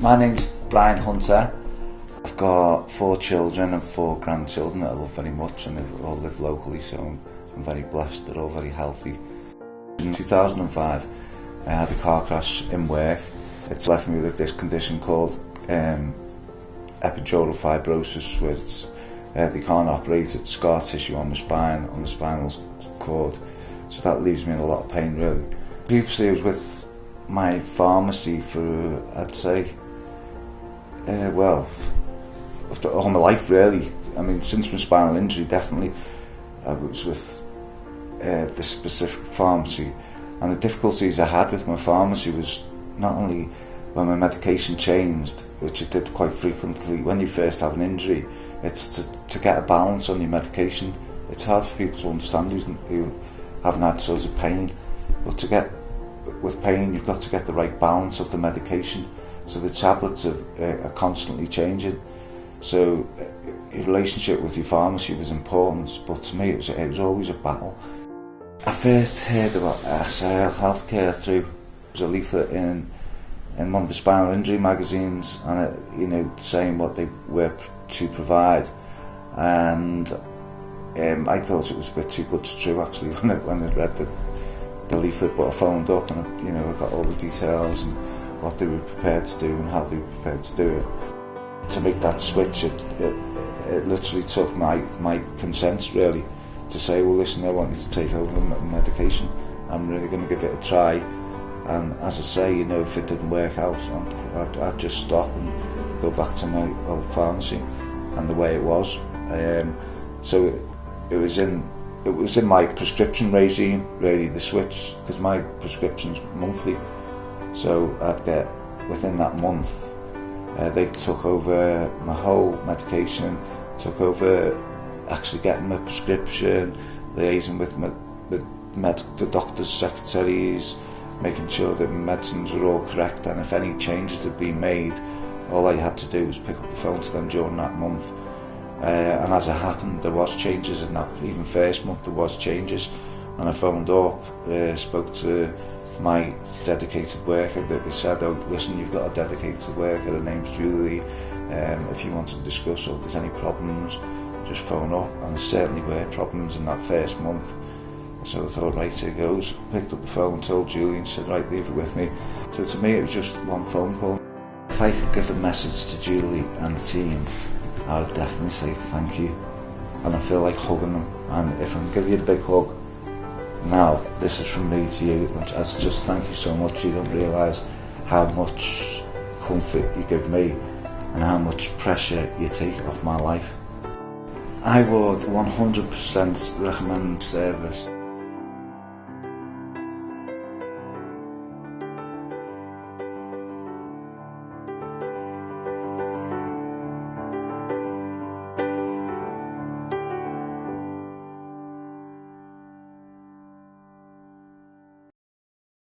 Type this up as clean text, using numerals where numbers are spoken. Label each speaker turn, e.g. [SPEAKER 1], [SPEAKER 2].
[SPEAKER 1] My name's Brian Hunter. I've got 4 children and 4 grandchildren that I love very much, and they all live locally, so I'm very blessed. They're all very healthy. In 2005, I had a car crash in work. It's left me with this condition called epidural fibrosis, where they can't operate. It's scar tissue on the spine, on the spinal cord, so that leaves me in a lot of pain, really. Previously, I was with my pharmacy for, I'd say, all my life, really. I mean, since my spinal injury, definitely, I was with this specific pharmacy. And the difficulties I had with my pharmacy was not only when my medication changed, which it did quite frequently. When you first have an injury, it's to get a balance on your medication. It's hard for people to understand who haven't had sorts of pain, but with pain, you've got to get the right balance of the medication. So the tablets are constantly changing. So your relationship with your pharmacy was important, but to me it was always a battle. I first heard about SL Healthcare through a leaflet in one of the spinal injury magazines, and saying what they were to provide, and I thought it was a bit too good to be true, actually, when I read the leaflet. But I phoned up and I got all the details and what they were prepared to do and how they were prepared to do it. To make that switch, it literally took my consent, really, to say, well, listen, I want you to take over the medication. I'm really going to give it a try. And as I say, if it didn't work out, I'd just stop and go back to my old pharmacy and the way it was. So it was in my prescription regime, really, the switch, because my prescription's monthly. So I'd get, within that month, they took over my whole medication, took over actually getting my prescription, liaising with the doctor's secretaries, making sure that medicines were all correct, and if any changes had been made, all I had to do was pick up the phone to them during that month. And as it happened, there was changes in that, even first month there was changes, and I phoned up, spoke to my dedicated worker, that they said, oh, listen, you've got a dedicated worker, her name's Julie, if you want to discuss or if there's any problems, just phone up. And there certainly were problems in that first month, so I thought, right, here goes. Picked up the phone, told Julie, and said, right, leave it with me. So to me it was just one phone call. If I could give a message to Julie and the team, I would definitely say thank you, and I feel like hugging them. And if I can give you a big hug now, this is from me to you, and as just thank you so much. You don't realise how much comfort you give me and how much pressure you take off my life. I would 100% recommend service.